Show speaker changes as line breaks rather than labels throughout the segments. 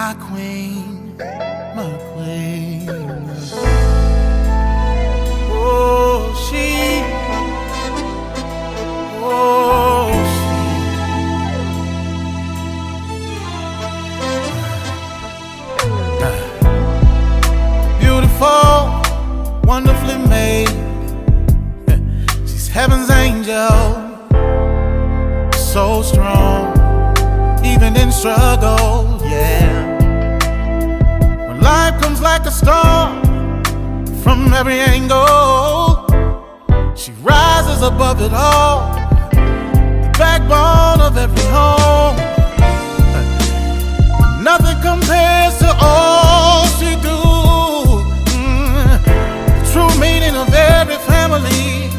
my queen, my queen. Oh, she, oh, she. Beautiful, wonderfully made. She's heaven's angel. So strong, even in struggle, yeah. When life comes like a storm from every angle, she rises above it all, the backbone of every home. Nothing compares to all she do. The true meaning of every family.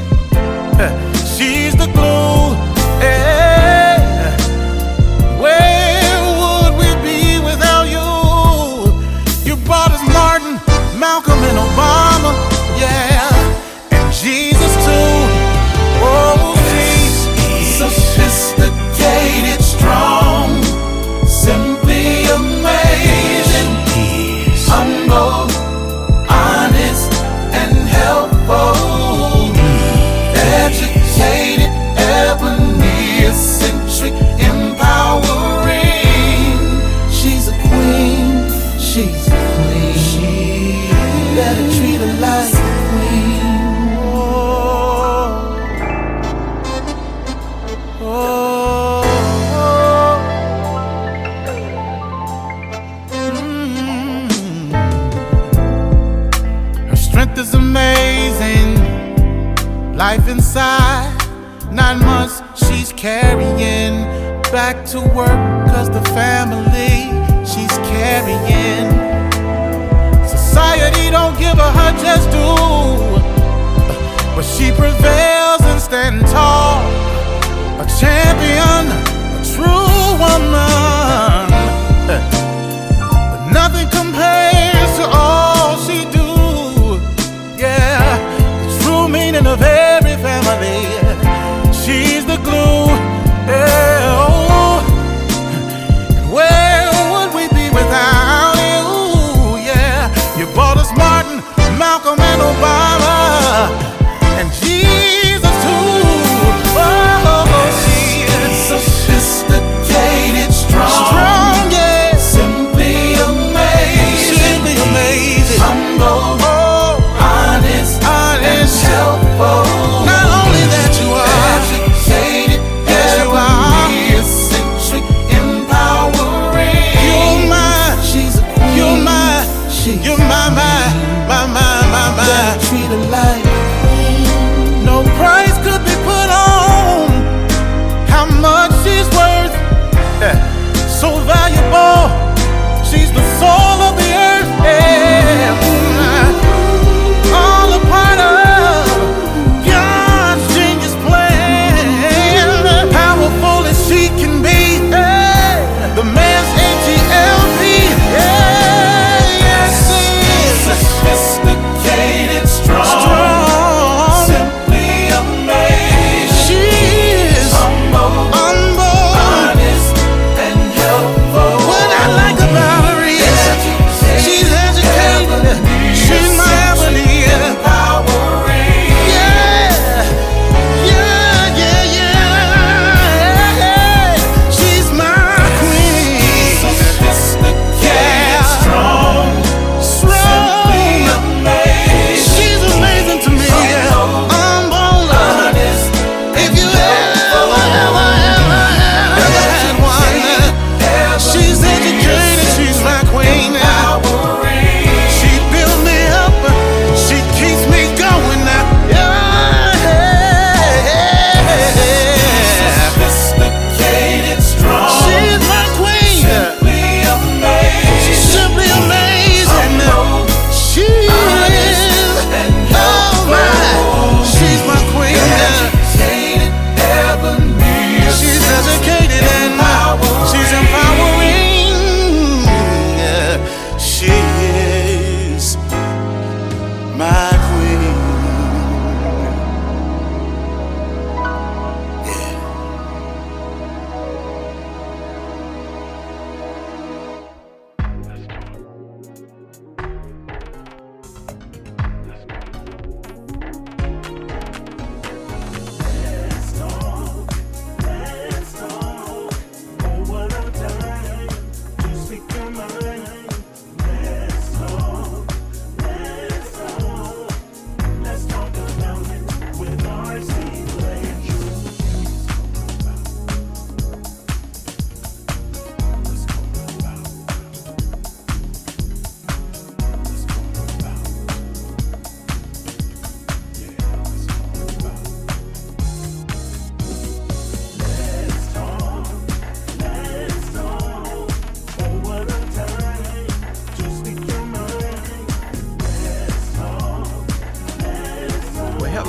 She's the glue. Yeah. Where would we be without you? You brought us Martin, Malcolm, and Obama, yeah, and Jesus too. Oh, she's sophisticated, strong, simply amazing, humble, honest, and helpful, educated, ebony, eccentric, empowering. She's a queen, she's a queen. You better treat her like a queen. Oh, oh, Her strength is amazing. Life inside. 9 months she's carrying back to work, 'cause the family she's carrying. Society don't give her just due, but she prevails and stands tall. A champion, a true woman. But nothing compares to all she do. Yeah, the true meaning of every family. She's the glue, yeah, oh. Where would we be without you? Yeah, you brought us Martin, Malcolm, and Obama, and Jesus too. Oh, she is sophisticated, strong, yeah, simply amazing, humble, oh, honest, and helpful. Not only that you are. You're my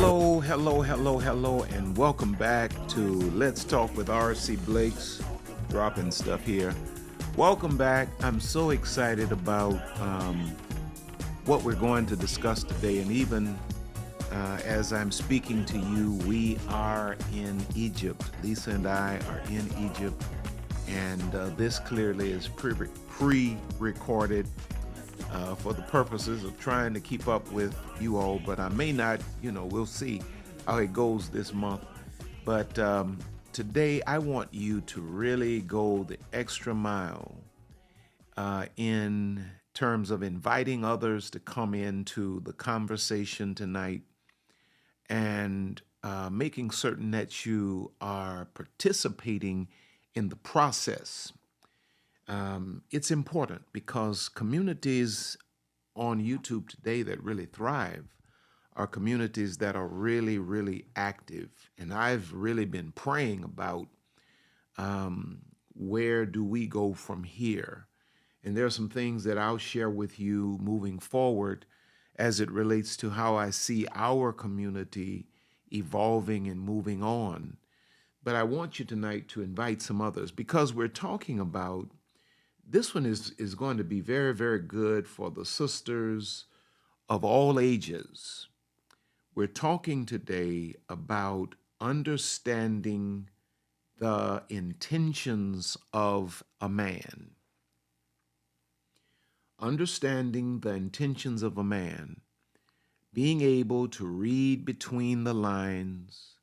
Hello, and welcome back to Let's Talk with RC Blakes, dropping stuff here. Welcome back. I'm so excited about what we're going to discuss today, and even as I'm speaking to you, we are in Egypt. Lisa and I are in Egypt, and this clearly is pre-recorded for the purposes of trying to keep up with you all, but I may not, we'll see how it goes this month. But today I want you to really go the extra mile in terms of inviting others to come into the conversation tonight and making certain that you are participating in the process. It's important because communities on YouTube today that really thrive are communities that are really, really active. And I've really been praying about where do we go from here? And there are some things that I'll share with you moving forward as it relates to how I see our community evolving and moving on. But I want you tonight to invite some others because we're talking about this one is going to be very, very good for the sisters of all ages. We're talking today about understanding the intentions of a man. Understanding the intentions of a man, being able to read between the lines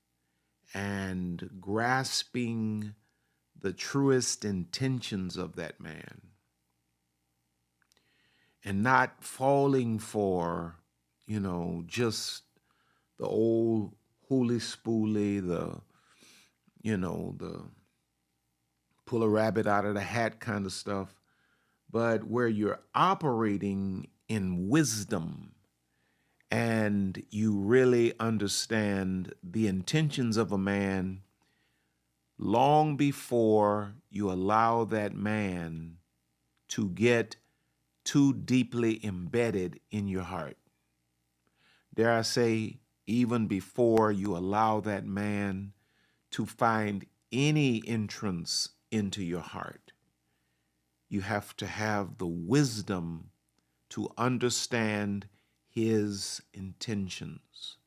and grasping the truest intentions of that man, and not falling for, just the old hooly spooly, the pull a rabbit out of the hat kind of stuff, but where you're operating in wisdom and you really understand the intentions of a man long before you allow that man to get too deeply embedded in your heart. Dare I say, even before you allow that man to find any entrance into your heart, you have to have the wisdom to understand his intentions.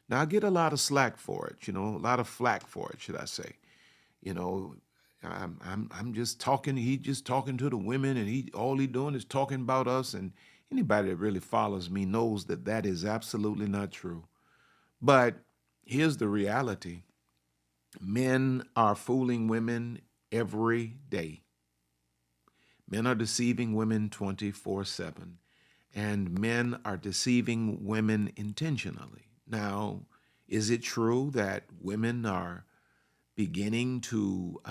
Now, I get a lot of slack for it, a lot of flack for it, should I say. I'm just talking. He just talking to the women, and all he doing is talking about us. And anybody that really follows me knows that that is absolutely not true. But here's the reality: men are fooling women every day. Men are deceiving women 24/7, and men are deceiving women intentionally. Now, is it true that women are beginning to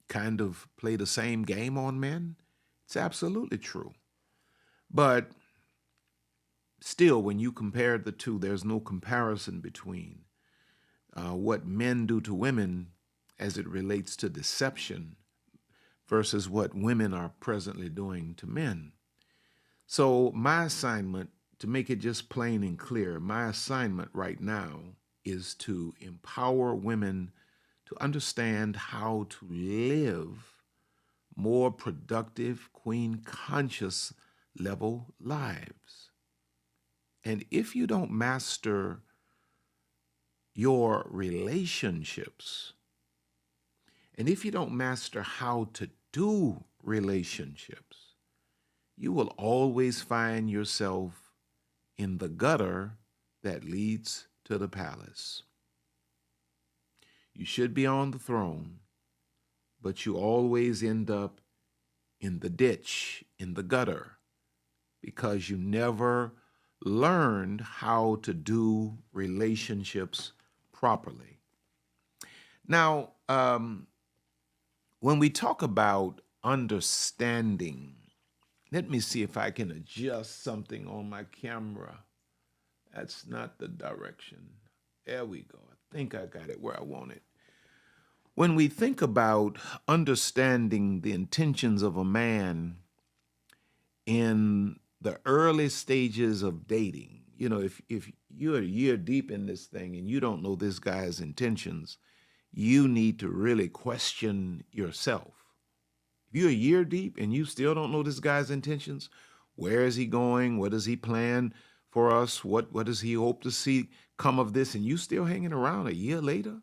kind of play the same game on men? It's absolutely true. But still, when you compare the two, there's no comparison between what men do to women as it relates to deception versus what women are presently doing to men. So my assignment, to make it just plain and clear, my assignment right now is to empower women to understand how to live more productive, queen conscious level lives. And if you don't master your relationships, and if you don't master how to do relationships, you will always find yourself in the gutter that leads to the palace. You should be on the throne, but you always end up in the ditch, in the gutter, because you never learned how to do relationships properly. Now, when we talk about understanding, let me see if I can adjust something on my camera. That's not the direction. There we go. I think I got it where I want it. When we think about understanding the intentions of a man in the early stages of dating, if you're a year deep in this thing and you don't know this guy's intentions, you need to really question yourself. If you're a year deep and you still don't know this guy's intentions, where is he going? What does he plan for us? What does he hope to see come of this? And you still hanging around a year later?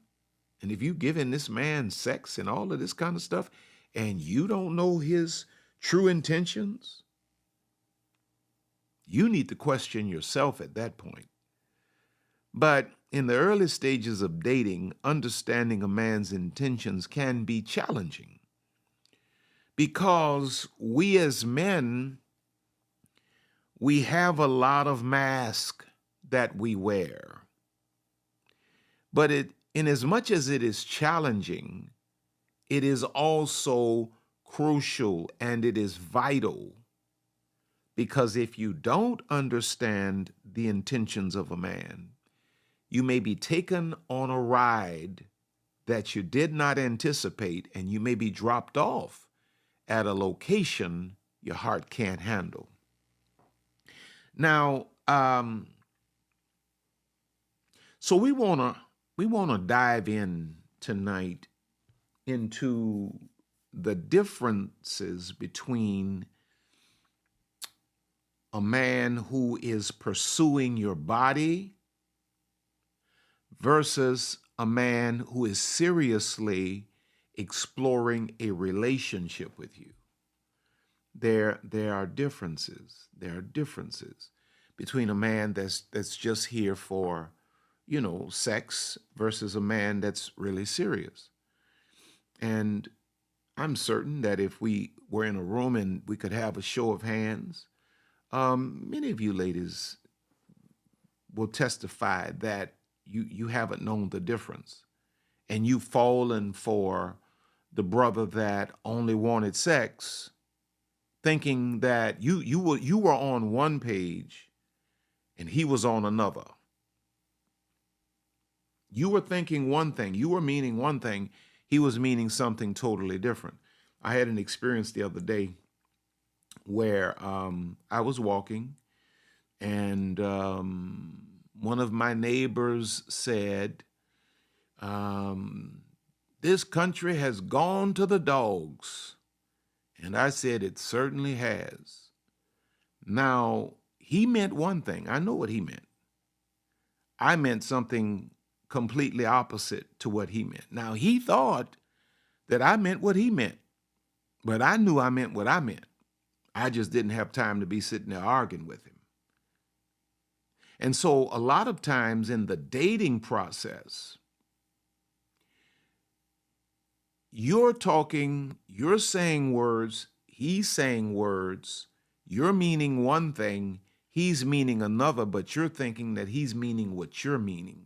And if you giving this man sex and all of this kind of stuff, and you don't know his true intentions, you need to question yourself at that point. But in the early stages of dating, understanding a man's intentions can be challenging because we as men, we have a lot of masks that we wear. But in as much as it is challenging, it is also crucial and it is vital, because if you don't understand the intentions of a man, you may be taken on a ride that you did not anticipate, and you may be dropped off at a location your heart can't handle. Now, so we wanna dive in tonight into the differences between a man who is pursuing your body versus a man who is seriously exploring a relationship with you. There are differences. There are differences between a man that's just here for, sex versus a man that's really serious. And I'm certain that if we were in a room and we could have a show of hands, many of you ladies will testify that you haven't known the difference, and you've fallen for the brother that only wanted sex, thinking that you were on one page and he was on another. You were thinking one thing, you were meaning one thing, he was meaning something totally different. I had an experience the other day where I was walking, and one of my neighbors said, this country has gone to the dogs. And I said, it certainly has. Now, he meant one thing. I know what he meant. I meant something completely opposite to what he meant. Now, he thought that I meant what he meant, but I knew I meant what I meant. I just didn't have time to be sitting there arguing with him. And so a lot of times in the dating process, you're talking, you're saying words, he's saying words, you're meaning one thing, he's meaning another, but you're thinking that he's meaning what you're meaning.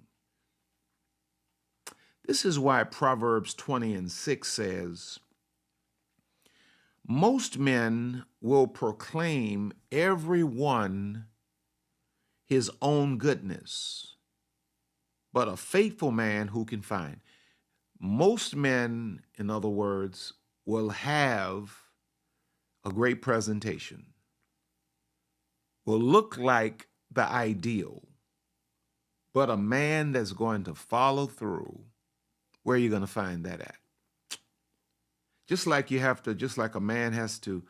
This is why Proverbs 20:6 says, most men will proclaim every one his own goodness, but a faithful man who can find. Most men, in other words, will have a great presentation, will look like the ideal, but a man that's going to follow through, where are you going to find that at? Just like a man has to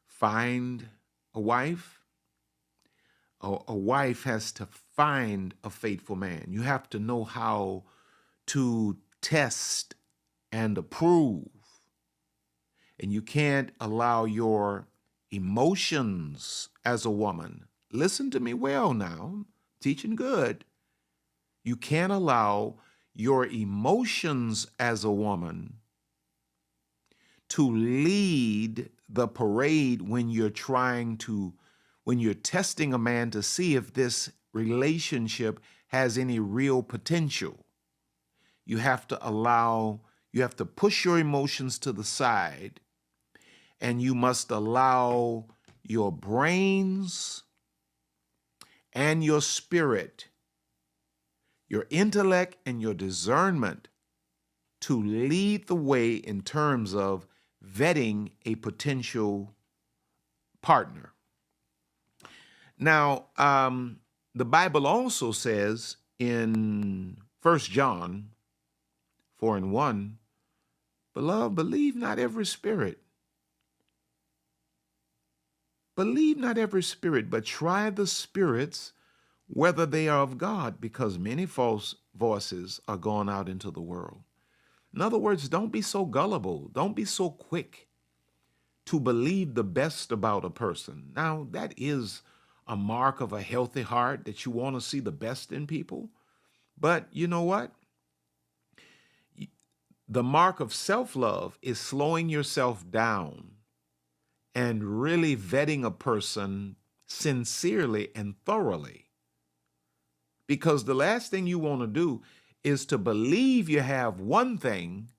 find a wife, a wife has to find a faithful man. You have to know how to test and approve. And you can't allow your emotions as a woman. Listen to me well now, teaching good. You can't allow your emotions as a woman to lead the parade when you're testing a man to see if this relationship has any real potential. You have to push your emotions to the side, and you must allow your brains and your spirit, your intellect and your discernment to lead the way in terms of vetting a potential partner. Now, the Bible also says in 1 John 4:1, beloved, believe not every spirit. Believe not every spirit, but try the spirits whether they are of God, because many false voices are gone out into the world. In other words, don't be so gullible. Don't be so quick to believe the best about a person. Now, that is a mark of a healthy heart, that you want to see the best in people. But you know what? The mark of self-love is slowing yourself down and really vetting a person sincerely and thoroughly. Because the last thing you want to do is to believe you have one thing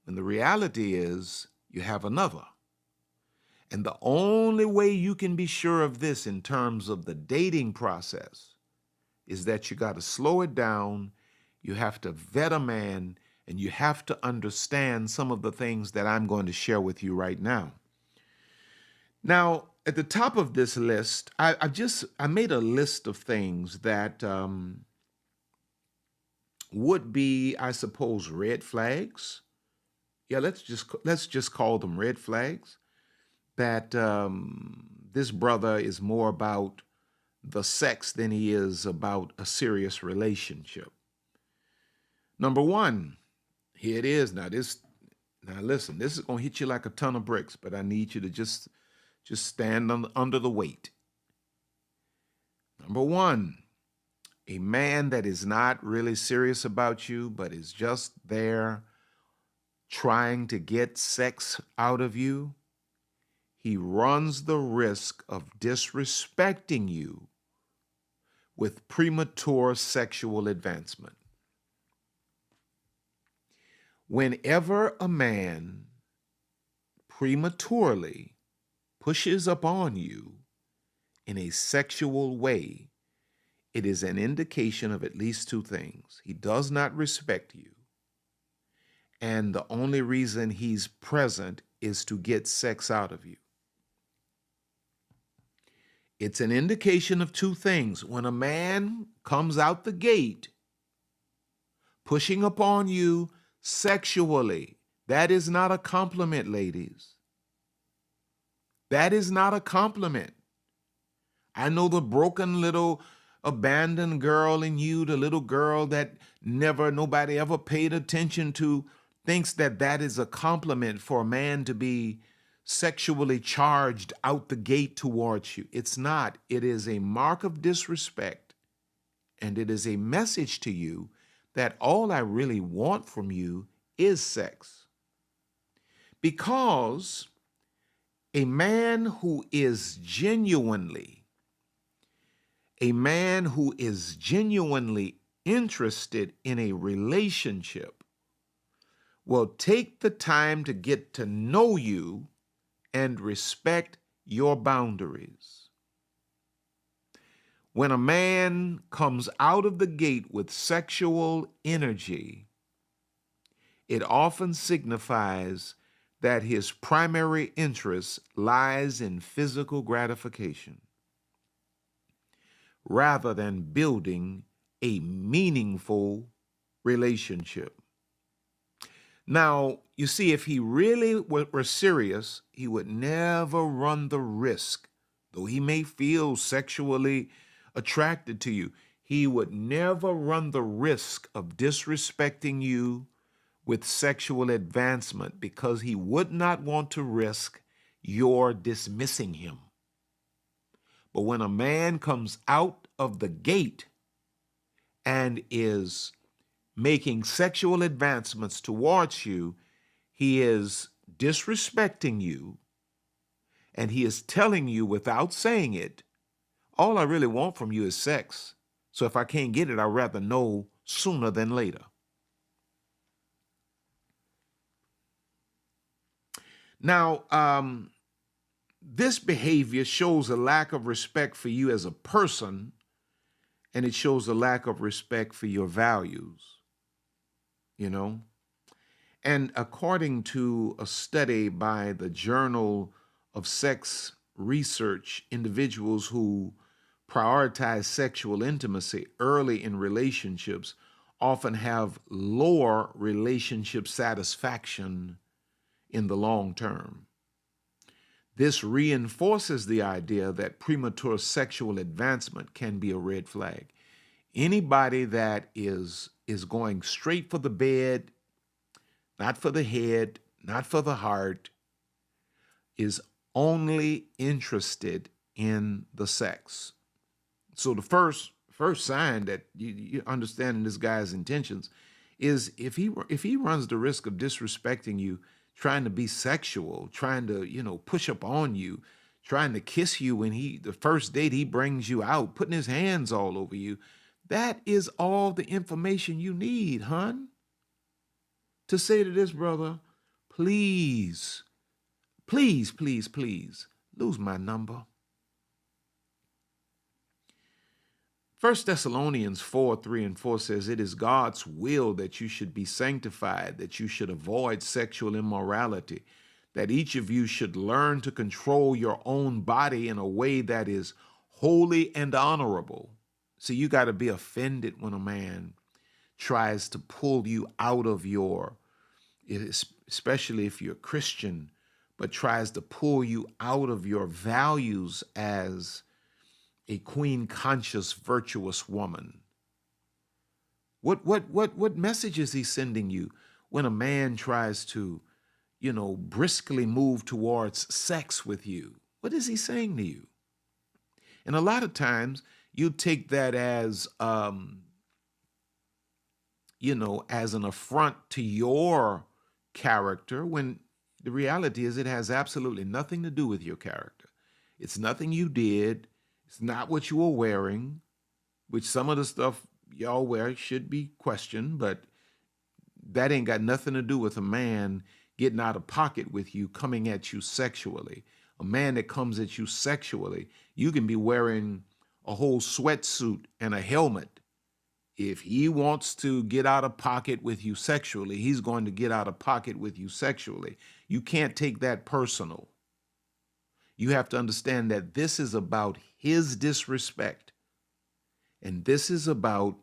when the reality is you have another. And the only way you can be sure of this in terms of the dating process is that you got to slow it down. You have to vet a man, and you have to understand some of the things that I'm going to share with you right now. Now, at the top of this list, I made a list of things that would be, I suppose, red flags. Yeah, let's just call them red flags. That this brother is more about the sex than he is about a serious relationship. Number one, here it is. Now listen, this is going to hit you like a ton of bricks, but I need you to just stand under the weight. Number one, a man that is not really serious about you, but is just there trying to get sex out of you, he runs the risk of disrespecting you with premature sexual advancement. Whenever a man prematurely pushes upon you in a sexual way, it is an indication of at least two things. He does not respect you, and the only reason he's present is to get sex out of you. It's an indication of two things. When a man comes out the gate pushing upon you sexually, that is not a compliment, ladies. That is not a compliment. I know the broken little abandoned girl in you, the little girl that nobody ever paid attention to, thinks that that is a compliment for a man to be sexually charged out the gate towards you. It's not. It is a mark of disrespect, and it is a message to you that all I really want from you is sex. Because a man who is genuinely interested in a relationship will take the time to get to know you and respect your boundaries. When a man comes out of the gate with sexual energy, it often signifies that his primary interest lies in physical gratification rather than building a meaningful relationship. Now, you see, if he really were serious, he would never run the risk, though he may feel sexually attracted to you, he would never run the risk of disrespecting you with sexual advancement, because he would not want to risk your dismissing him. But when a man comes out of the gate and is making sexual advancements towards you, he is disrespecting you, and he is telling you without saying it, all I really want from you is sex. So if I can't get it, I'd rather know sooner than later. Now, this behavior shows a lack of respect for you as a person, and it shows a lack of respect for your values, you know? And according to a study by the Journal of Sex Research, individuals who prioritize sexual intimacy early in relationships often have lower relationship satisfaction in the long term. This reinforces the idea that premature sexual advancement can be a red flag. Anybody that is going straight for the bed, not for the head, not for the heart, is only interested in the sex. So the first sign that you understanding this guy's intentions is if he runs the risk of disrespecting you, trying to be sexual, trying to, push up on you, trying to kiss you when the first date he brings you out, putting his hands all over you, that is all the information you need, hon, to say to this brother, please, please, please, please, lose my number. 1 Thessalonians 4:3-4 says, it is God's will that you should be sanctified, that you should avoid sexual immorality, that each of you should learn to control your own body in a way that is holy and honorable. See, you got to be offended when a man tries to pull you out of especially if you're Christian, but tries to pull you out of your values as a queen conscious, virtuous woman. What message is he sending you when a man tries to, briskly move towards sex with you? What is he saying to you? And a lot of times you take that as, as an affront to your character, when the reality is it has absolutely nothing to do with your character. It's nothing you did. It's not what you were wearing, which some of the stuff y'all wear should be questioned, but that ain't got nothing to do with a man getting out of pocket with you, coming at you sexually. A man that comes at you sexually, you can be wearing a whole sweatsuit and a helmet. If he wants to get out of pocket with you sexually, he's going to get out of pocket with you sexually. You can't take that personal. You have to understand that this is about his disrespect. And this is about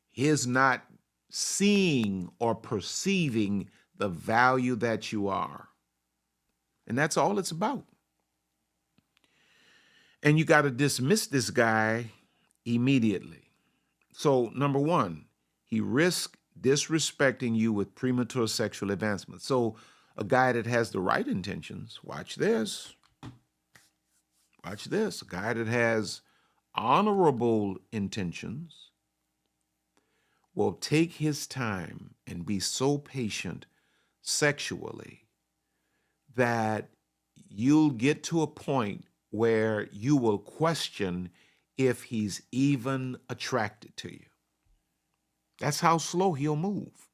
his not seeing or perceiving the value that you are. And that's all it's about. And you got to dismiss this guy immediately. So, number one, he risks disrespecting you with premature sexual advancement. So, a guy that has the right intentions, watch this. Watch this. A guy that has honorable intentions will take his time and be so patient sexually that you'll get to a point where you will question if he's even attracted to you. That's how slow he'll move.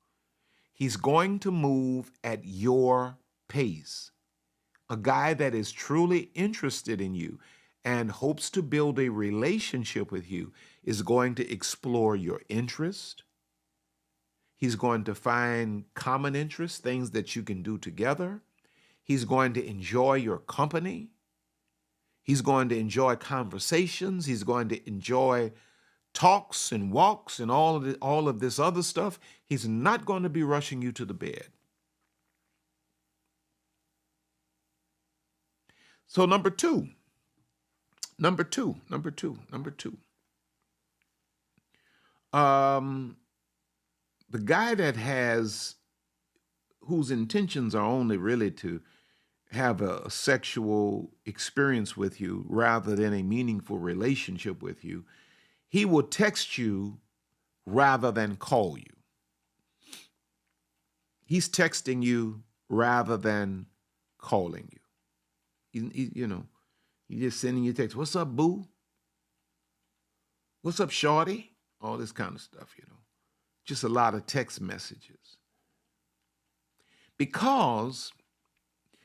He's going to move at your pace. A guy that is truly interested in you and hopes to build a relationship with you is going to explore your interest. He's going to find common interests, things that you can do together. He's going to enjoy your company. He's going to enjoy conversations. He's going to enjoy talks and walks and all of this other stuff. He's not going to be rushing you to the bed. So number two. The guy whose intentions are only really to have a sexual experience with you rather than a meaningful relationship with you, he will text you rather than call you. He's texting you rather than calling you. He's just sending you text. What's up, boo? What's up, shorty? All this kind of stuff, Just a lot of text messages. Because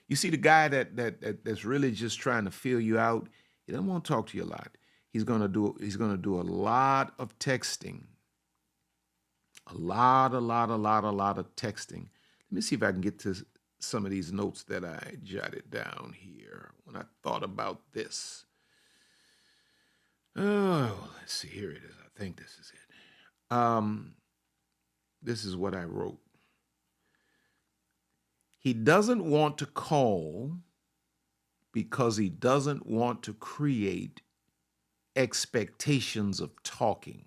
you see the guy that's really just trying to feel you out, he doesn't want to talk to you a lot. He's gonna do a lot of texting. A lot of texting. Let me see if I can get to some of these notes that I jotted down here when I thought about this. Oh, let's see. Here it is. I think this is it. This is what I wrote. He doesn't want to call because he doesn't want to create expectations of talking.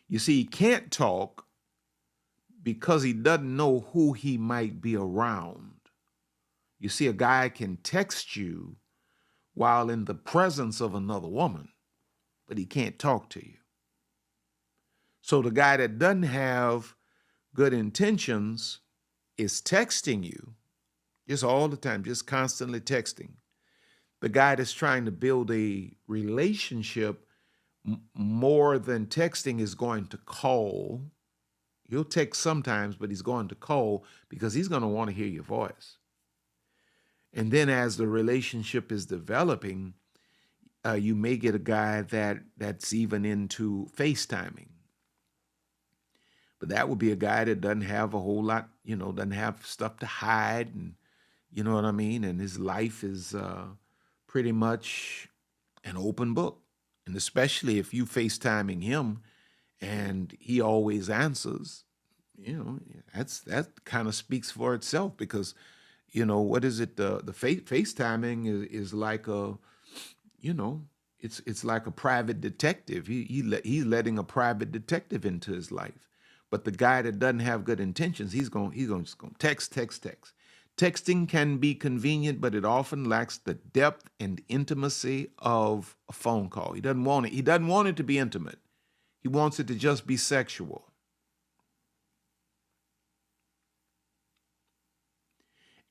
You see, he can't talk because he doesn't know who he might be around. You see, a guy can text you while in the presence of another woman, but he can't talk to you. So the guy that doesn't have good intentions is texting you just all the time, just constantly texting. The guy that's trying to build a relationship more than texting is going to call. He'll text sometimes, but he's going to call because he's going to want to hear your voice. And then as the relationship is developing, you may get a guy that's even into FaceTiming. But that would be a guy that doesn't have a whole lot, doesn't have stuff to hide, and you know what I mean? And his life is pretty much an open book. And especially if you FaceTiming him and he always answers, that kind of speaks for itself because, what is it? The FaceTiming is like a, it's like a private detective. He's letting a private detective into his life. But the guy that doesn't have good intentions, he's going just going text. Texting can be convenient, but it often lacks the depth and intimacy of a phone call. He doesn't want it. He doesn't want it to be intimate. He wants it to just be sexual.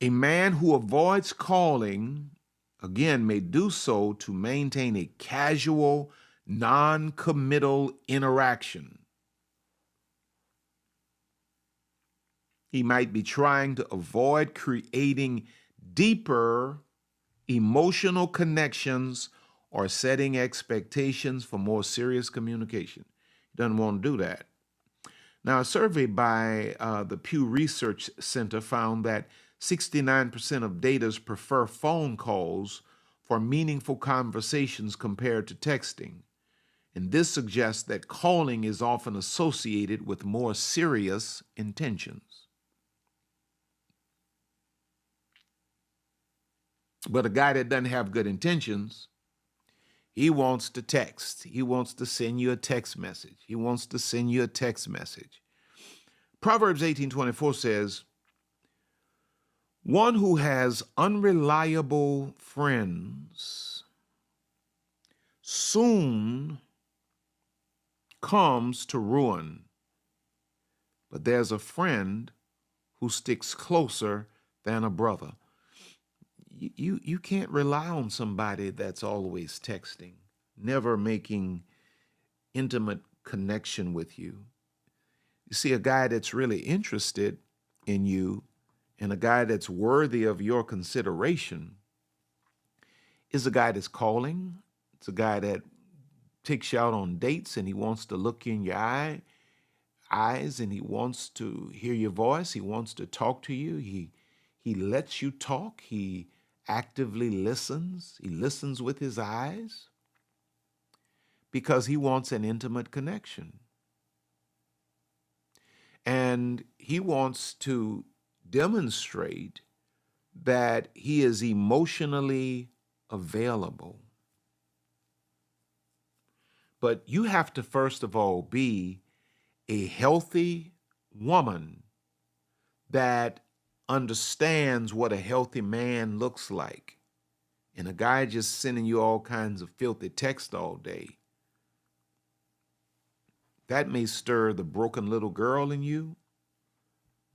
A man who avoids calling, again, may do so to maintain a casual, non-committal interaction. He might be trying to avoid creating deeper emotional connections or setting expectations for more serious communication. He doesn't want to do that. Now, a survey by the Pew Research Center found that 69% of daters prefer phone calls for meaningful conversations compared to texting. And this suggests that calling is often associated with more serious intentions. But a guy that doesn't have good intentions, he wants to text. He wants to send you a text message. He wants to send you a text message. Proverbs 18:24 says, one who has unreliable friends soon comes to ruin, but there's a friend who sticks closer than a brother. You can't rely on somebody that's always texting, never making intimate connection with you. You see, a guy that's really interested in you and a guy that's worthy of your consideration is a guy that's calling. It's a guy that takes you out on dates and he wants to look in your eyes and he wants to hear your voice. He wants to talk to you. He lets you talk. He actively listens. He listens with his eyes because he wants an intimate connection. And he wants to demonstrate that he is emotionally available. But you have to, first of all, be a healthy woman that understands what a healthy man looks like. And a guy just sending you all kinds of filthy text all day, that may stir the broken little girl in you,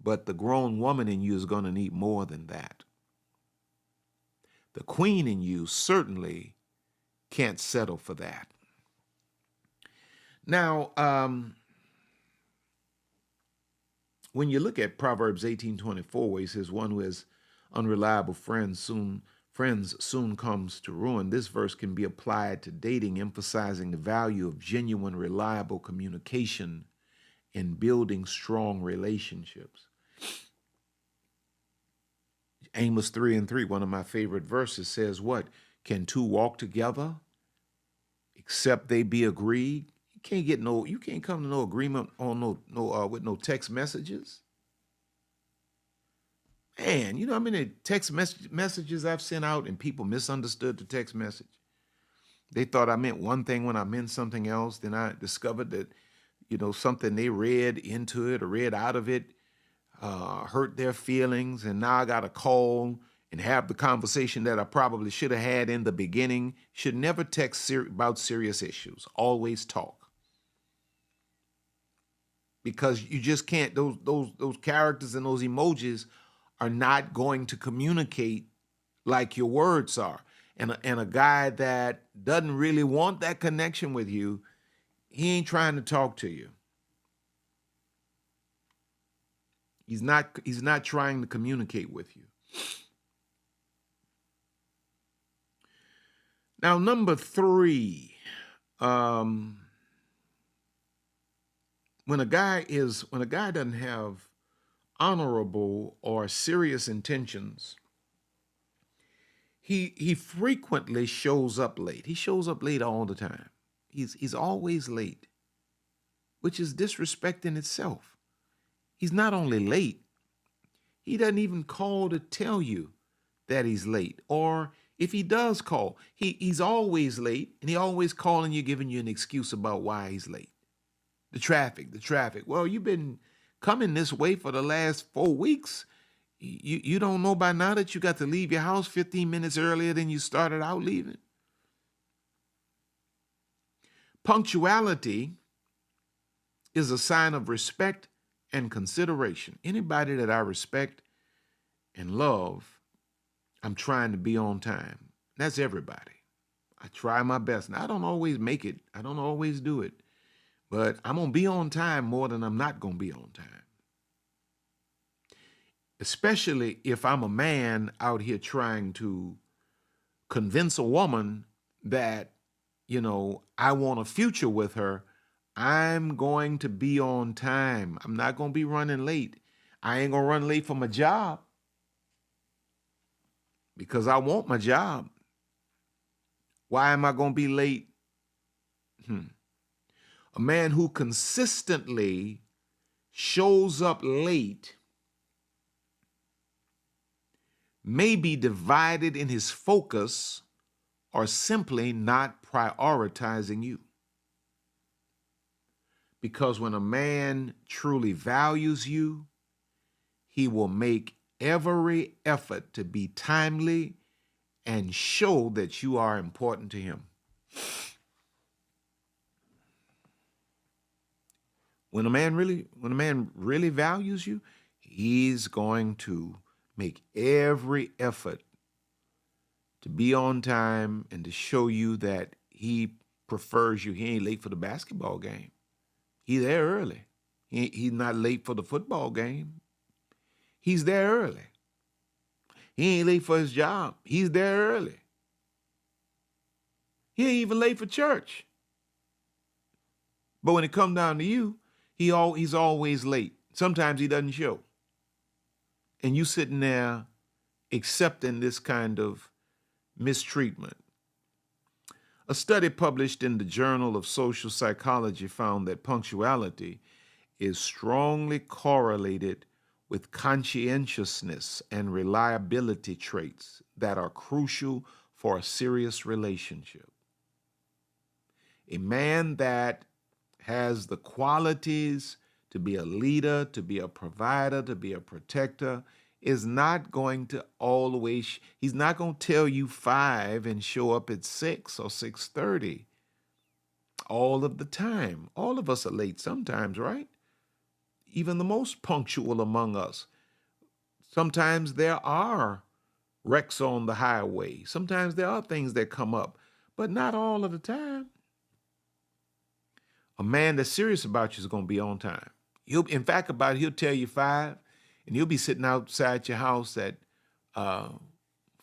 but the grown woman in you is going to need more than that. The queen in you certainly can't settle for that. Now, when you look at Proverbs 18:24, where he says, one who has unreliable friends soon comes to ruin, this verse can be applied to dating, emphasizing the value of genuine, reliable communication in building strong relationships. Amos 3:3, one of my favorite verses, says what? Can two walk together except they be agreed. You can't come to no agreement on with no text messages. Man, you know how many text messages I've sent out and people misunderstood the text message. They thought I meant one thing when I meant something else. Then I discovered that, something they read into it or read out of it hurt their feelings. And now I got to call and have the conversation that I probably should have had in the beginning. Should never text about serious issues. Always talk. Because you just can't, those characters and those emojis are not going to communicate like your words are. And a guy that doesn't really want that connection with you, he ain't trying to talk to you. He's not trying to communicate with you. Now, number 3, when a guy doesn't have honorable or serious intentions, he frequently shows up late. He shows up late all the time. He's always late, which is disrespect in itself. He's not only late, he doesn't even call to tell you that he's late. Or if he does call, he's always late, and he always calling you, giving you an excuse about why he's late. The traffic. Well, you've been coming this way for the last 4 weeks. You don't know by now that you got to leave your house 15 minutes earlier than you started out leaving? Punctuality is a sign of respect and consideration. Anybody that I respect and love, I'm trying to be on time. That's everybody. I try my best. Now, I don't always make it. I don't always do it. But I'm going to be on time more than I'm not going to be on time. Especially if I'm a man out here trying to convince a woman that, I want a future with her. I'm going to be on time. I'm not going to be running late. I ain't going to run late for my job because I want my job. Why am I going to be late? A man who consistently shows up late may be divided in his focus or simply not prioritizing you. Because when a man truly values you, he will make every effort to be timely and show that you are important to him. When a man really values you, he's going to make every effort to be on time and to show you that he prefers you. He ain't late for the basketball game. He's there early. He's not late for the football game. He's there early. He ain't late for his job. He's there early. He ain't even late for church. But when it comes down to you, he's always late. Sometimes he doesn't show. And you sitting there accepting this kind of mistreatment. A study published in the Journal of Social Psychology found that punctuality is strongly correlated with conscientiousness and reliability traits that are crucial for a serious relationship. A man that has the qualities to be a leader, to be a provider, to be a protector, is not going to always, he's not going to tell you 5 and show up at 6 or 6:30 all of the time. All of us are late sometimes, right? Even the most punctual among us. Sometimes there are wrecks on the highway. Sometimes there are things that come up, but not all of the time. A man that's serious about you is going to be on time. He'll tell you 5, and he'll be sitting outside your house at 4:45,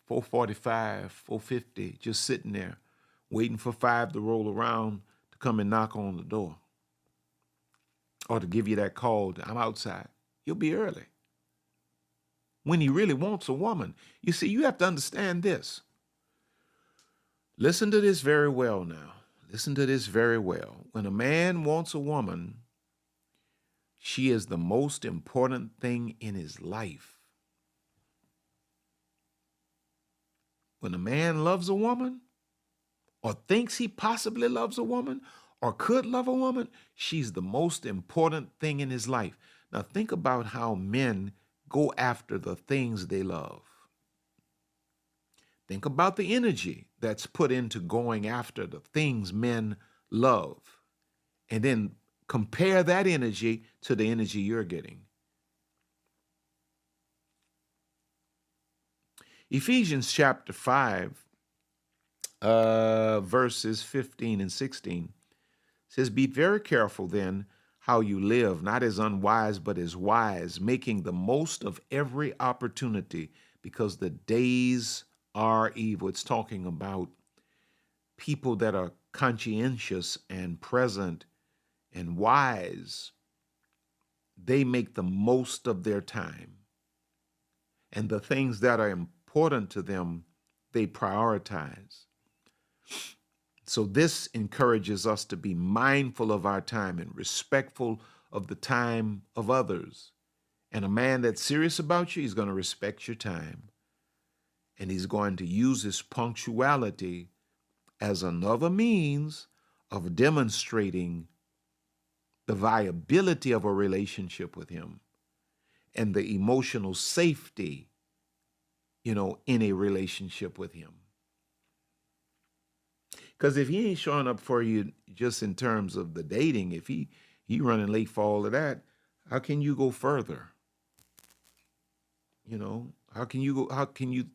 4:50, just sitting there, waiting for 5 to roll around to come and knock on the door. Or to give you that call, I'm outside. He'll be early. When he really wants a woman. You see, you have to understand this. Listen to this very well now. Listen to this very well. When a man wants a woman, she is the most important thing in his life. When a man loves a woman, or thinks he possibly loves a woman, or could love a woman, she's the most important thing in his life. Now think about how men go after the things they love. Think about the energy that's put into going after the things men love, and then compare that energy to the energy you're getting. Ephesians chapter 5, verses 15 and 16 says, "Be very careful then how you live, not as unwise, but as wise, making the most of every opportunity, because the days are evil." It's talking about people that are conscientious and present and wise. They make the most of their time. And the things that are important to them, they prioritize. So this encourages us to be mindful of our time and respectful of the time of others. And a man that's serious about you, he's going to respect your time. And he's going to use his punctuality as another means of demonstrating the viability of a relationship with him and the emotional safety, in a relationship with him. Because if he ain't showing up for you just in terms of the dating, if he running late for all of that, how can you go further? How can you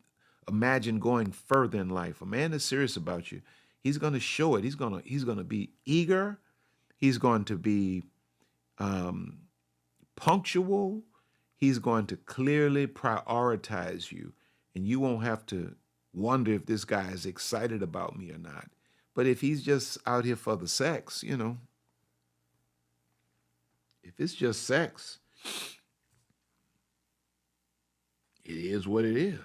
imagine going further in life? A man is serious about you. He's going to show it. He's going to be eager. He's going to be punctual. He's going to clearly prioritize you, and you won't have to wonder if this guy is excited about me or not. But if he's just out here for the sex, if it's just sex, it is what it is.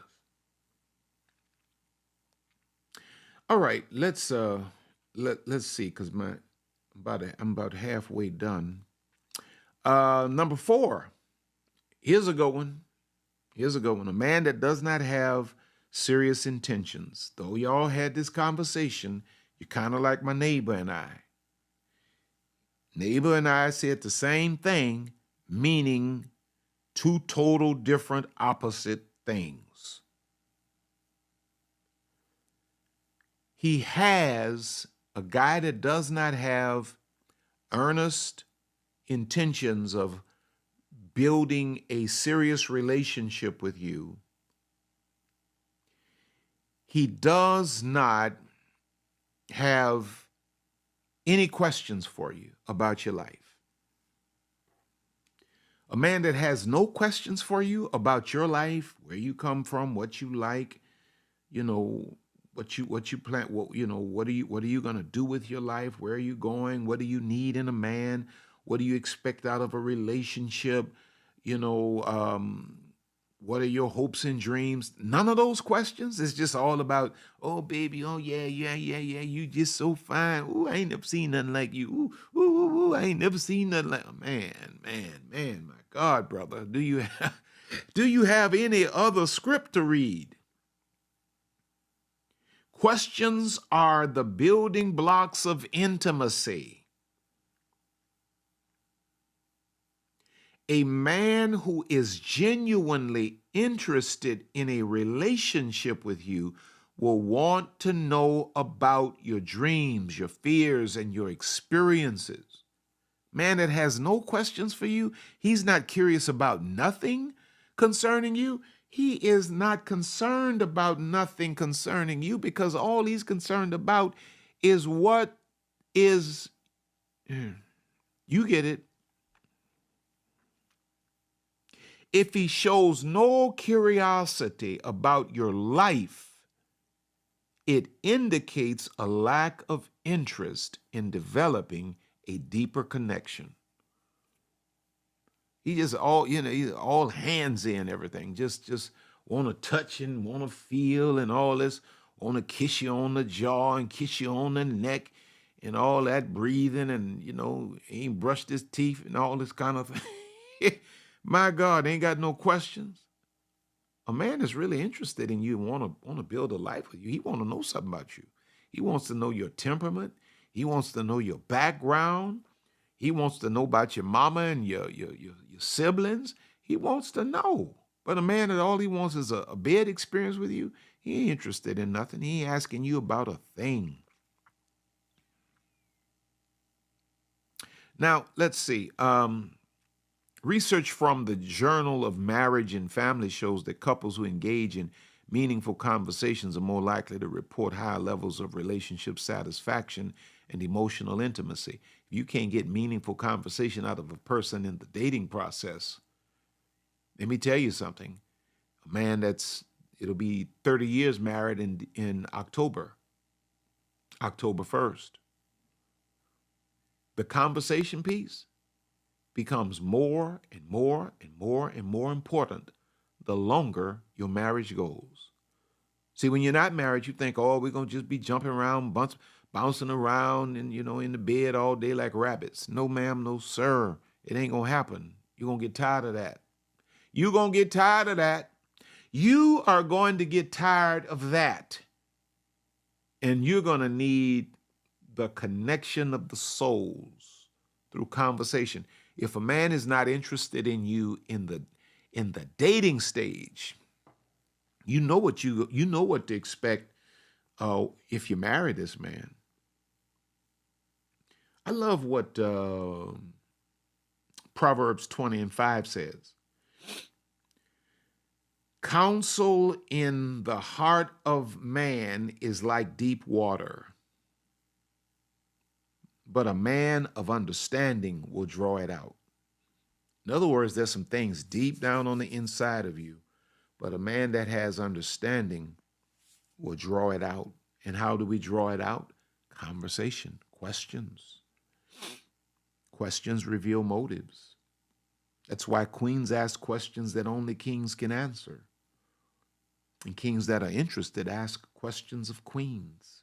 All right, let's see, because I'm about halfway done. Number 4. Here's a good one. A man that does not have serious intentions. Though y'all had this conversation, you're kind of like my neighbor and I. Neighbor and I said the same thing, meaning two total different opposite things. He has a guy that does not have earnest intentions of building a serious relationship with you. He does not have any questions for you about your life. A man that has no questions for you about your life, where you come from, what you like, what you plan, what are you going to do with your life? Where are you going? What do you need in a man? What do you expect out of a relationship? What are your hopes and dreams? None of those questions. It's just all about, oh, baby, oh, yeah, you just so fine. Ooh, I ain't never seen nothing like you. Ooh, I ain't never seen nothing like, man, my God, brother, do you have any other script to read? Questions are the building blocks of intimacy. A man who is genuinely interested in a relationship with you will want to know about your dreams, your fears, and your experiences. Man that has no questions for you, he's not curious about nothing concerning you. He is not concerned about nothing concerning you, because all he's concerned about is what is, you get it. If he shows no curiosity about your life, it indicates a lack of interest in developing a deeper connection. He just he's all hands in everything. Just want to touch and want to feel and all this. Want to kiss you on the jaw and kiss you on the neck and all that breathing and, ain't brushed his teeth and all this kind of thing. My God, ain't got no questions. A man is really interested in you and want to build a life with you. He want to know something about you. He wants to know your temperament. He wants to know your background. He wants to know about your mama and your siblings. He wants to know. But a man that all he wants is a bed experience with you, he ain't interested in nothing. He ain't asking you about a thing. Now, let's see. Research from the Journal of Marriage and Family shows that couples who engage in meaningful conversations are more likely to report higher levels of relationship satisfaction and emotional intimacy. If you can't get meaningful conversation out of a person in the dating process, let me tell you something. A man it'll be 30 years married in October 1st. The conversation piece becomes more and more and more and more important the longer your marriage goes. See, when you're not married, you think, oh, we're going to just be jumping around, bouncing around and, in the bed all day like rabbits. No, ma'am, no, sir. It ain't going to happen. You're going to get tired of that. You're going to get tired of that. You are going to get tired of that. And you're going to need the connection of the souls through conversation. If a man is not interested in you in the dating stage, you know what to expect if you marry this man. I love what Proverbs 20:5 says. Counsel in the heart of man is like deep water, but a man of understanding will draw it out. In other words, there's some things deep down on the inside of you, but a man that has understanding will draw it out. And how do we draw it out? Conversation, questions. Questions reveal motives. That's why queens ask questions that only kings can answer. And kings that are interested ask questions of queens.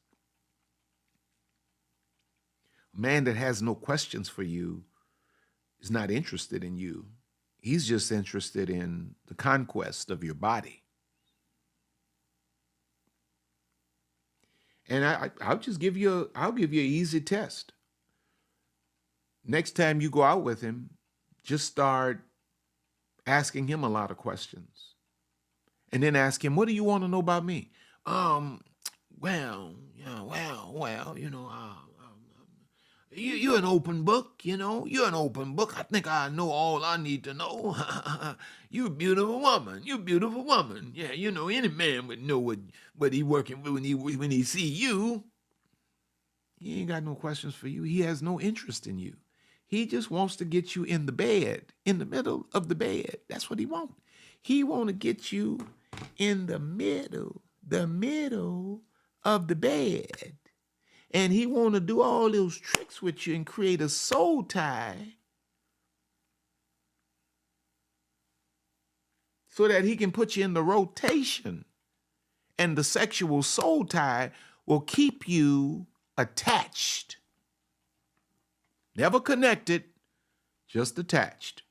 A man that has no questions for you is not interested in you. He's just interested in the conquest of your body. And I'll give you an easy test. Next time you go out with him, just start asking him a lot of questions. And then ask him, what do you want to know about me? You're an open book, You're an open book. I think I know all I need to know. You're a beautiful woman. You're a beautiful woman. Yeah, any man would know what he working with when he see you. He ain't got no questions for you. He has no interest in you. He just wants to get you in the bed, in the middle of the bed. That's what he wants. He want to get you in the middle of the bed. And he want to do all those tricks with you and create a soul tie so that he can put you in the rotation. And the sexual soul tie will keep you attached. Never connected, just attached.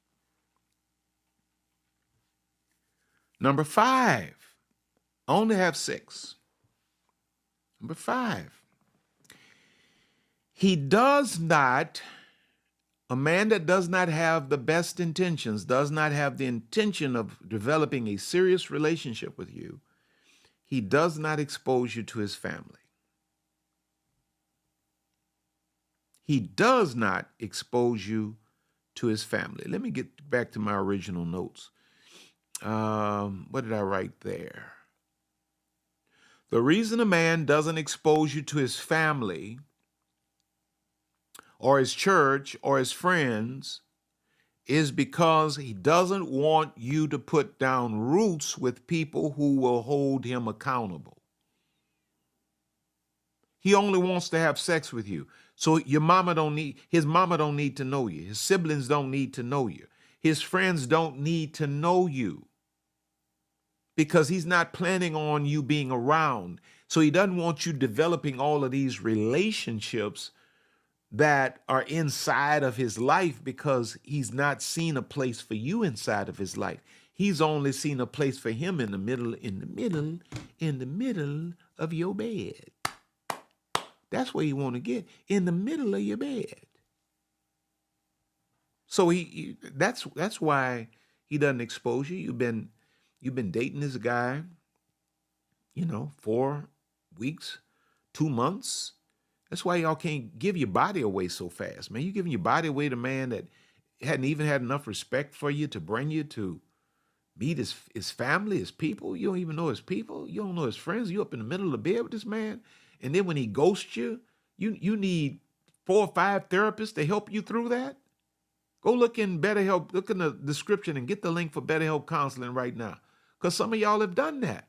Number 5, I only have 6. Number 5. A man that does not have the best intentions, does not have the intention of developing a serious relationship with you, he does not expose you to his family. He does not expose you to his family. Let me get back to my original notes. What did I write there? The reason a man doesn't expose you to his family or his church or his friends is because he doesn't want you to put down roots with people who will hold him accountable. He only wants to have sex with you. So his mama don't need to know you. His siblings don't need to know you. His friends don't need to know you because he's not planning on you being around. So he doesn't want you developing all of these relationships that are inside of his life because he's not seen a place for you inside of his life. He's only seen a place for him in the middle of your bed. That's where you want to get, in the middle of your bed. So that's why he doesn't expose you. You've been dating this guy, 4 weeks, 2 months. That's why y'all can't give your body away so fast, man. You giving your body away to a man that hadn't even had enough respect for you to bring you to meet his family, his people. You don't even know his people. You don't know his friends. You up in the middle of the bed with this man. And then when he ghosts you, you need 4 or 5 therapists to help you through that. Go look in BetterHelp, look in the description and get the link for BetterHelp counseling right now. Because some of y'all have done that.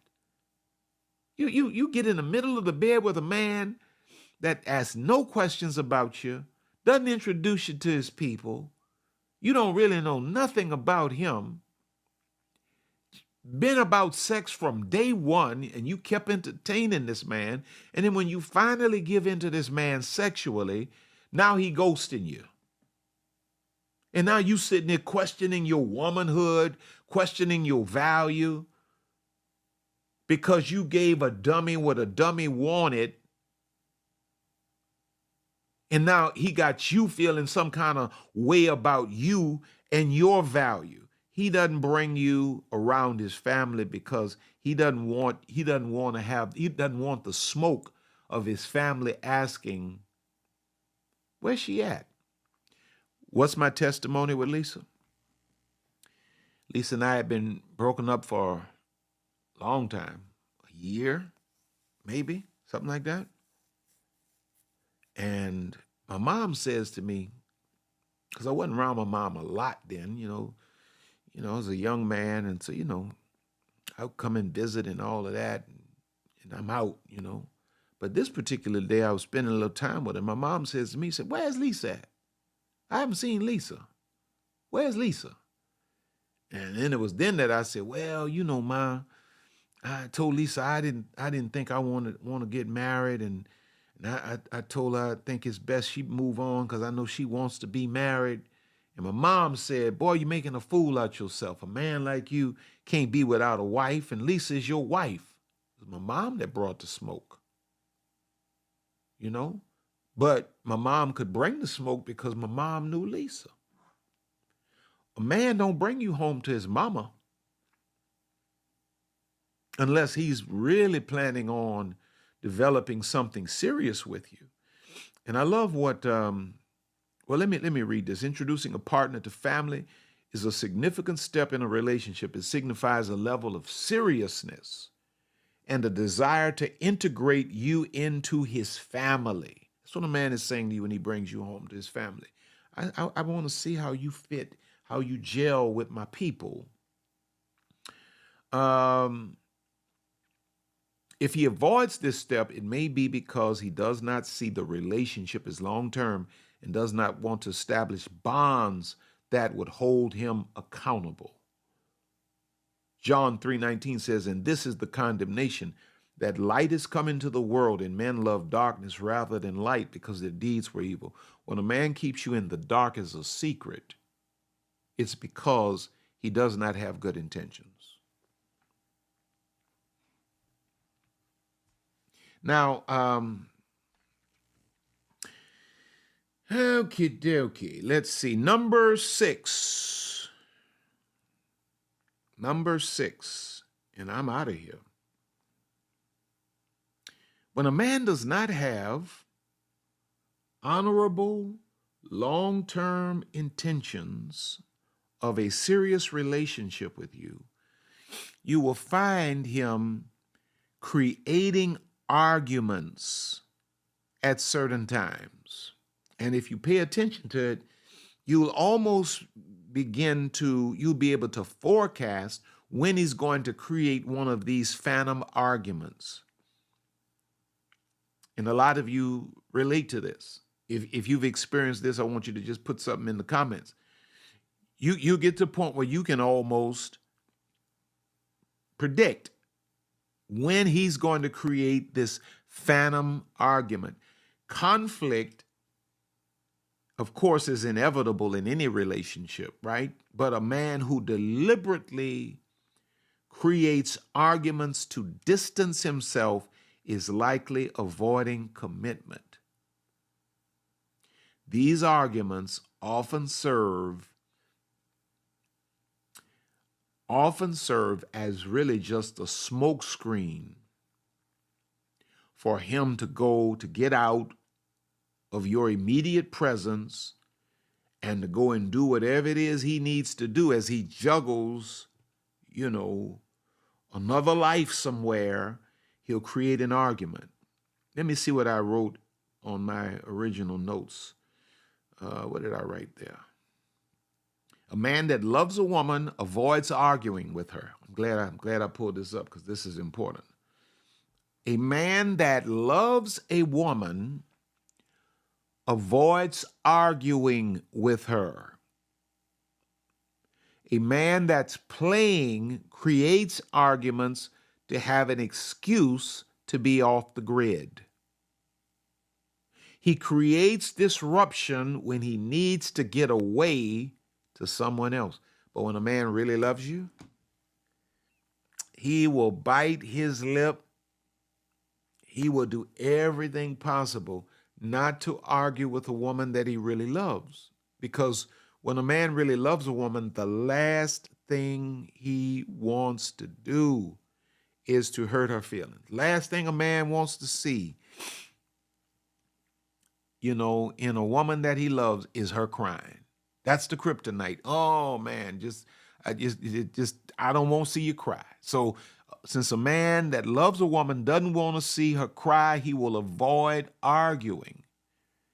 You get in the middle of the bed with a man that asks no questions about you, doesn't introduce you to his people. You don't really know nothing about him. Been about sex from day one, and you kept entertaining this man. And then when you finally give in to this man sexually, now he ghosting you. And now you sitting there questioning your womanhood, questioning your value, because you gave a dummy what a dummy wanted. And now he got you feeling some kind of way about you and your value. He doesn't bring you around his family because he doesn't want the smoke of his family asking, where's she at? What's my testimony with Lisa? Lisa and I had been broken up for a long time, a year, maybe, something like that. And my mom says to me, because I wasn't around my mom a lot then, I was a young man, and so, I would come and visit and all of that, and I'm out, But this particular day, I was spending a little time with her. My mom says to me, where's Lisa at? I haven't seen Lisa. Where's Lisa? And then it was then that I said, well, Ma, I told Lisa I didn't think I want to get married, and I told her I think it's best she move on because I know she wants to be married. And my mom said, boy, you're making a fool out yourself. A man like you can't be without a wife, and Lisa is your wife. It was my mom that brought the smoke, But my mom could bring the smoke because my mom knew Lisa. A man don't bring you home to his mama unless he's really planning on developing something serious with you. And I love what, let me read this. Introducing a partner to family is a significant step in a relationship. It signifies a level of seriousness and a desire to integrate you into his family. That's what a man is saying to you when he brings you home to his family. I want to see how you fit, how you gel with my people. If he avoids this step, it may be because he does not see the relationship as long-term and does not want to establish bonds that would hold him accountable. John 3:19 says, and this is the condemnation, that light is come into the world, and men love darkness rather than light because their deeds were evil. When a man keeps you in the dark as a secret, it's because he does not have good intentions. Now, okie dokie, let's see. Number six, and I'm out of here. When a man does not have honorable, long-term intentions of a serious relationship with you, you will find him creating arguments at certain times. And if you pay attention to it, you'll be able to forecast when he's going to create one of these phantom arguments. And a lot of you relate to this. If you've experienced this, I want you to just put something in the comments. You get to a point where you can almost predict when he's going to create this phantom argument. Conflict of course, is inevitable in any relationship, right? But a man who deliberately creates arguments to distance himself is likely avoiding commitment. These arguments often serve as really just a smokescreen for him to get out of your immediate presence and to go and do whatever it is he needs to do as he juggles, another life somewhere. He'll create an argument. Let me see what I wrote on my original notes. What did I write there? A man that loves a woman avoids arguing with her. I'm glad I pulled this up because this is important. A man that loves a woman avoids arguing with her. A man that's playing creates arguments to have an excuse to be off the grid. He creates disruption when he needs to get away to someone else. But when a man really loves you, he will bite his lip. He will do everything possible not to argue with a woman that he really loves. Because when a man really loves a woman, the last thing he wants to do is to hurt her feelings. Last thing a man wants to see, in a woman that he loves is her crying. That's the kryptonite. Oh man, I don't want to see you cry. So since a man that loves a woman doesn't want to see her cry, he will avoid arguing.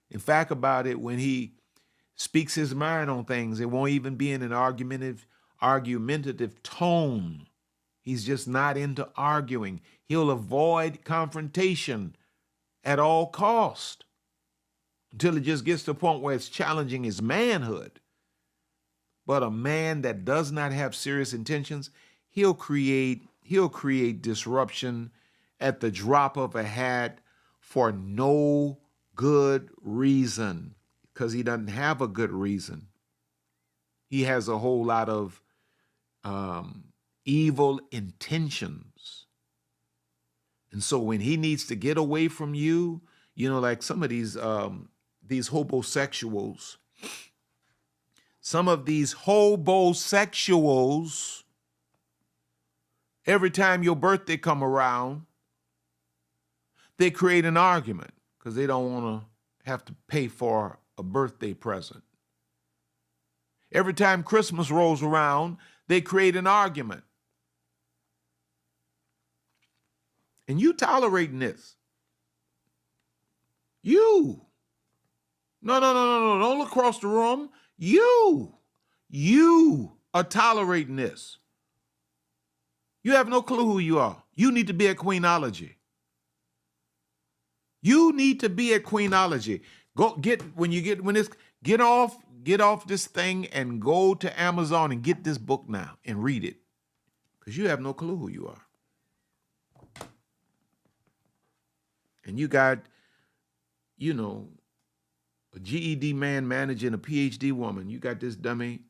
In fact, about it, when he speaks his mind on things, it won't even be in an argumentative tone. He's just not into arguing. He'll avoid confrontation at all cost until it just gets to the point where it's challenging his manhood. But a man that does not have serious intentions, he'll create disruption at the drop of a hat for no good reason, because he doesn't have a good reason. He has a whole lot of evil intentions. And so when he needs to get away from you, like some of these hobosexuals, every time your birthday come around, they create an argument because they don't want to have to pay for a birthday present. Every time Christmas rolls around, they create an argument. And you tolerating this. You. No, don't look across the room. You are tolerating this. You have no clue who you are. You need to be at queenology. You need to be at queenology. Get off this thing and go to Amazon and get this book now and read it. Because you have no clue who you are. And you got, a GED man managing a PhD woman. You got this dummy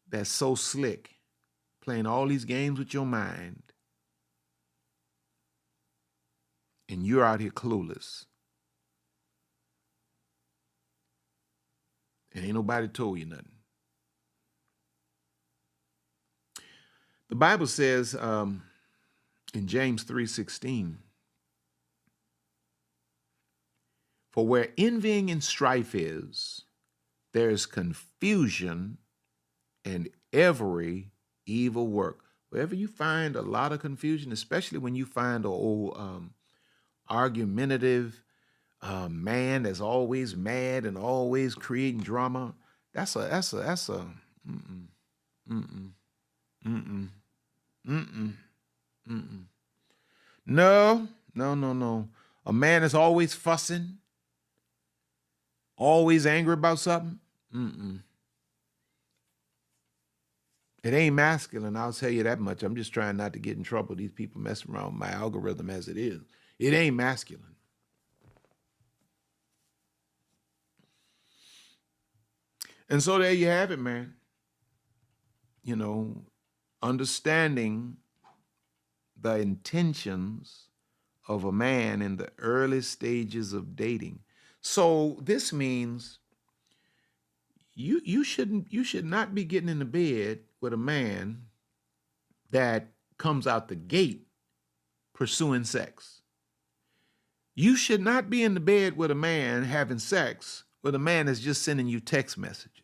that's so slick, playing all these games with your mind. And you're out here clueless. And ain't nobody told you nothing. The Bible says in James 3:16, for where envying and strife is, there is confusion and every evil work. Wherever you find a lot of confusion, especially when you find an old argumentative man that's always mad and always creating drama, No. A man is always fussing, always angry about something. It ain't masculine, I'll tell you that much. I'm just trying not to get in trouble. These people messing around with my algorithm as it is. It ain't masculine. And so there you have it, man. You know, understanding the intentions of a man in the early stages of dating. So this means you should not be getting into bed with a man that comes out the gate pursuing sex. You should not be in the bed with a man having sex with a man that's just sending you text messages.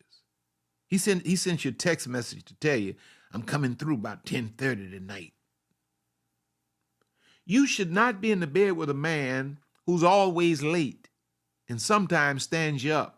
He sent you a text message to tell you, I'm coming through about 10:30 tonight. You should not be in the bed with a man who's always late and sometimes stands you up.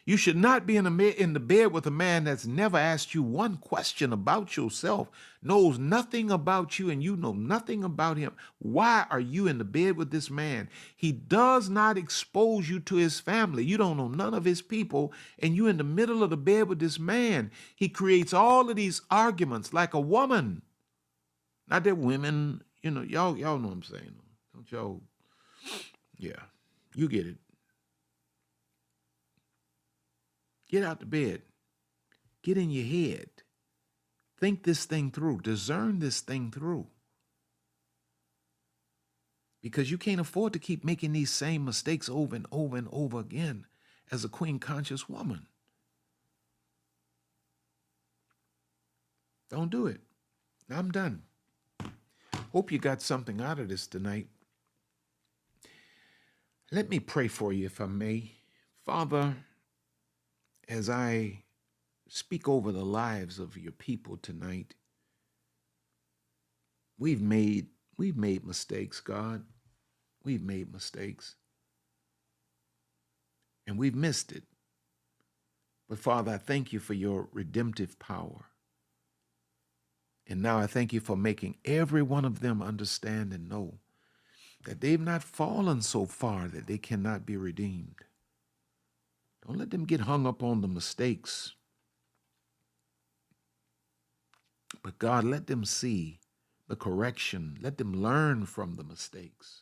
You should not be in the bed with a man that's never asked you one question about yourself, knows nothing about you, and you know nothing about him. Why are you in the bed with this man? He does not expose you to his family. You don't know none of his people, and you're in the middle of the bed with this man. He creates all of these arguments like a woman. Not that women, you know, y'all know what I'm saying. Don't y'all? Yeah, you get it. Get out the bed. Get in your head. Think this thing through. Discern this thing through. Because you can't afford to keep making these same mistakes over and over and over again as a queen conscious woman. Don't do it. I'm done. Hope you got something out of this tonight. Let me pray for you, if I may. Father, as I speak over the lives of your people tonight, we've made mistakes, God. We've made mistakes. And we've missed it. But Father, I thank you for your redemptive power. And now I thank you for making every one of them understand and know that they've not fallen so far that they cannot be redeemed. Don't let them get hung up on the mistakes. But God, let them see the correction. Let them learn from the mistakes.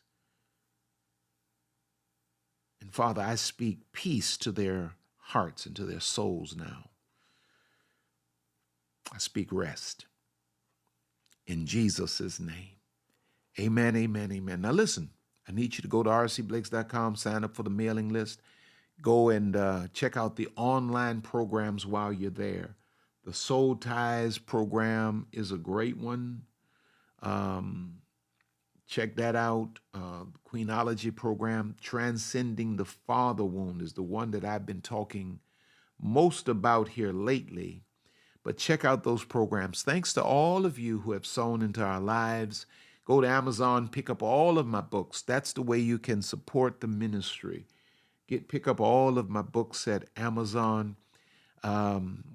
And Father, I speak peace to their hearts and to their souls now. I speak rest. In Jesus' name. Amen, amen, amen. Now listen, I need you to go to rcblakes.com, sign up for the mailing list. Go and check out the online programs while you're there. The Soul Ties program is a great one. Check that out. The Queenology program, Transcending the Father Wound, is the one that I've been talking most about here lately. But check out those programs. Thanks to all of you who have sown into our lives. Go to Amazon, pick up all of my books. That's the way you can support the ministry. Pick up all of my books at Amazon.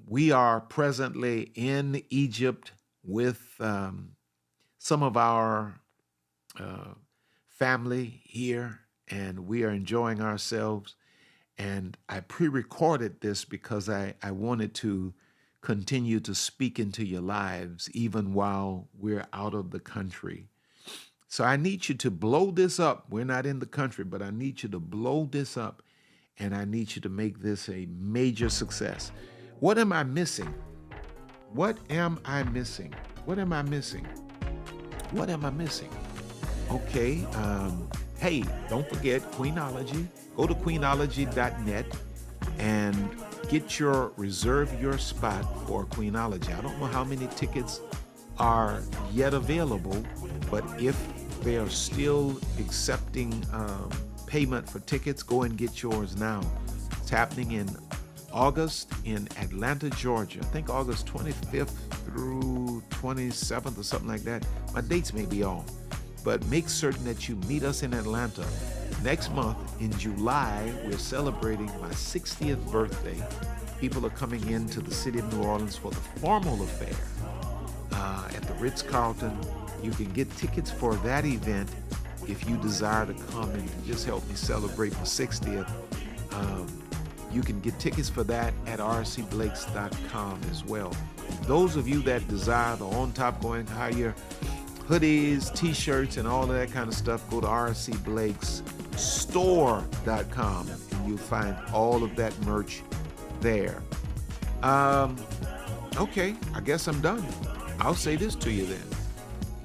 We are presently in Egypt with some of our family here, and we are enjoying ourselves. And I pre-recorded this because I wanted to continue to speak into your lives even while we're out of the country. So I need you to blow this up. We're not in the country, but I need you to blow this up. And I need you to make this a major success. What am I missing? What am I missing? What am I missing? What am I missing? Okay. Hey, don't forget Queenology. Go to queenology.net and reserve your spot for Queenology. I don't know how many tickets are yet available, but if they are still accepting payment for tickets, go and get yours now. It's happening in August in Atlanta, Georgia. I think August 25th through 27th or something like that. My dates may be off, but make certain that you meet us in Atlanta. Next month in July, we're celebrating my 60th birthday. People are coming into the city of New Orleans for the formal affair at the Ritz-Carlton. You can get tickets for that event if you desire to come and just help me celebrate my 60th. You can get tickets for that at rcblakes.com as well. Those of you that desire the on top going higher hoodies, t-shirts, and all of that kind of stuff, go to rcblakesstore.com and you'll find all of that merch there. Okay, I guess I'm done. I'll say this to you then.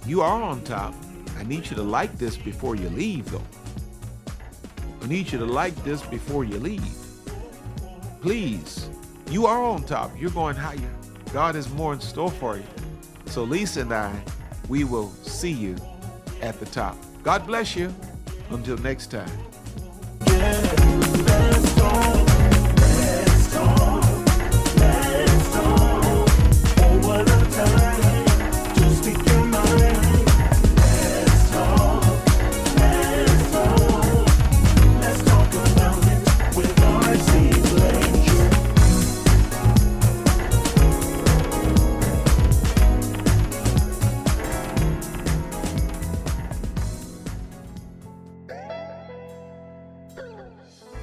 You are on top. I need you to like this before you leave, though. I need you to like this before you leave. Please. You are on top. You're going higher. God has more in store for you. So Lisa and I, we will see you at the top. God bless you. Until next time.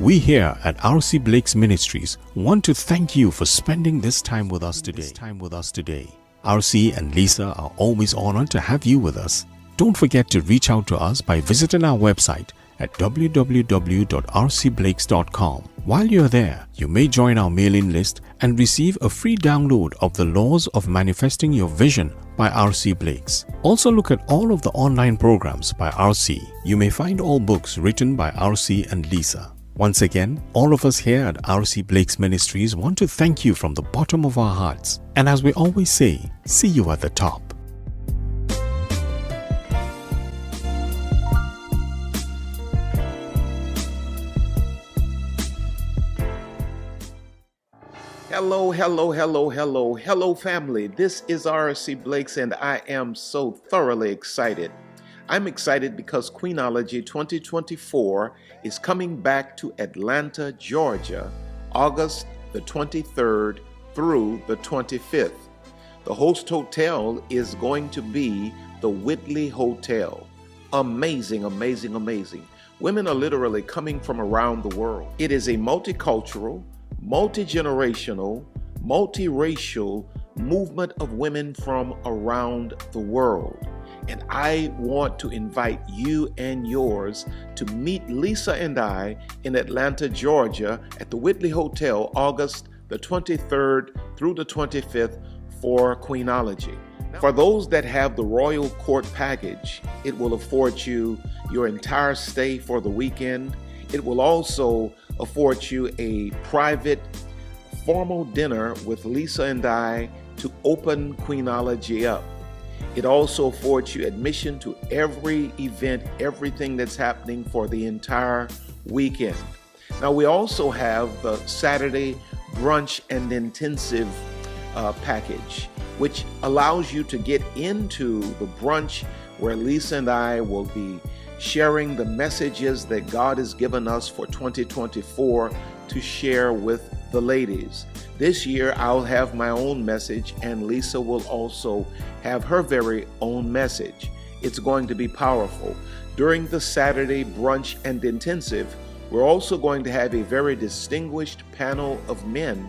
We here at RC Blakes Ministries want to thank you for spending this time with us today. RC and Lisa are always honored to have you with us. Don't forget to reach out to us by visiting our website at www.rcblakes.com. While you're there, you may join our mailing list and receive a free download of The Laws of Manifesting Your Vision by RC Blakes. Also look at all of the online programs by RC. You may find all books written by RC and Lisa. Once again, all of us here at RC Blakes Ministries want to thank you from the bottom of our hearts. And as we always say, see you at the top.
Hello, family. This is RC Blakes, and I am so thoroughly excited. I'm excited because Queenology 2024 is coming back to Atlanta, Georgia, August the 23rd through the 25th. The host hotel is going to be the Whitley Hotel. Amazing. Women are literally coming from around the world. It is a multicultural, multi-generational, multiracial movement of women from around the world. And I want to invite you and yours to meet Lisa and I in Atlanta, Georgia at the Whitley Hotel, August the 23rd through the 25th for Queenology. For those that have the Royal Court package, it will afford you your entire stay for the weekend. It will also afford you a private, formal dinner with Lisa and I to open Queenology up. It also affords you admission to every event, everything that's happening for the entire weekend. Now, we also have the Saturday brunch and intensive package, which allows you to get into the brunch where Lisa and I will be sharing the messages that God has given us for 2024 to share with the ladies. This year, I'll have my own message, and Lisa will also have her very own message. It's going to be powerful. During the Saturday brunch and intensive, we're also going to have a very distinguished panel of men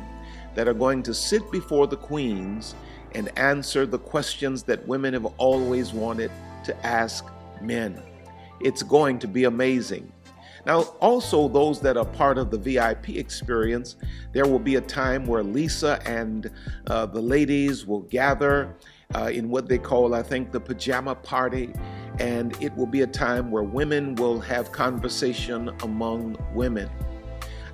that are going to sit before the queens and answer the questions that women have always wanted to ask men. It's going to be amazing. Now, also those that are part of the VIP experience, there will be a time where Lisa and the ladies will gather in what they call, I think, the pajama party. And it will be a time where women will have conversation among women.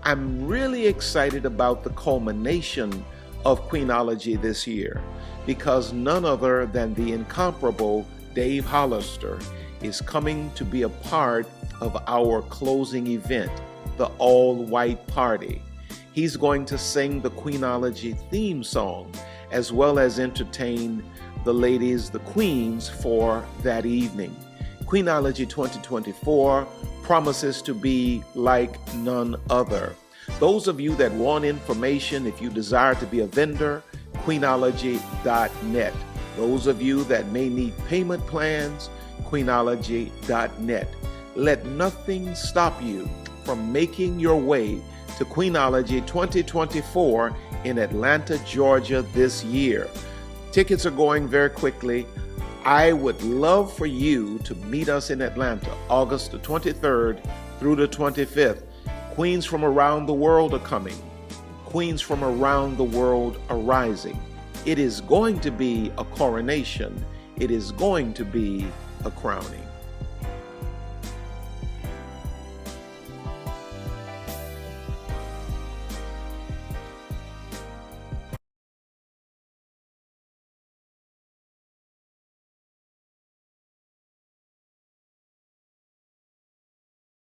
I'm really excited about the culmination of Queenology this year because none other than the incomparable Dave Hollister is coming to be a part of our closing event, the all-white party. He's going to sing the Queenology theme song as well as entertain the ladies, the queens, for that evening. Queenology 2024 promises to be like none other. Those of you that want information, if you desire to be a vendor, queenology.net. Those of you that may need payment plans, queenology.net. Let nothing stop you from making your way to Queenology 2024 in Atlanta, Georgia this year. Tickets are going very quickly. I would love for you to meet us in Atlanta, August the 23rd through the 25th. Queens from around the world are coming. queens from around the world arising. It is going to be a coronation. It is going to be a crowning.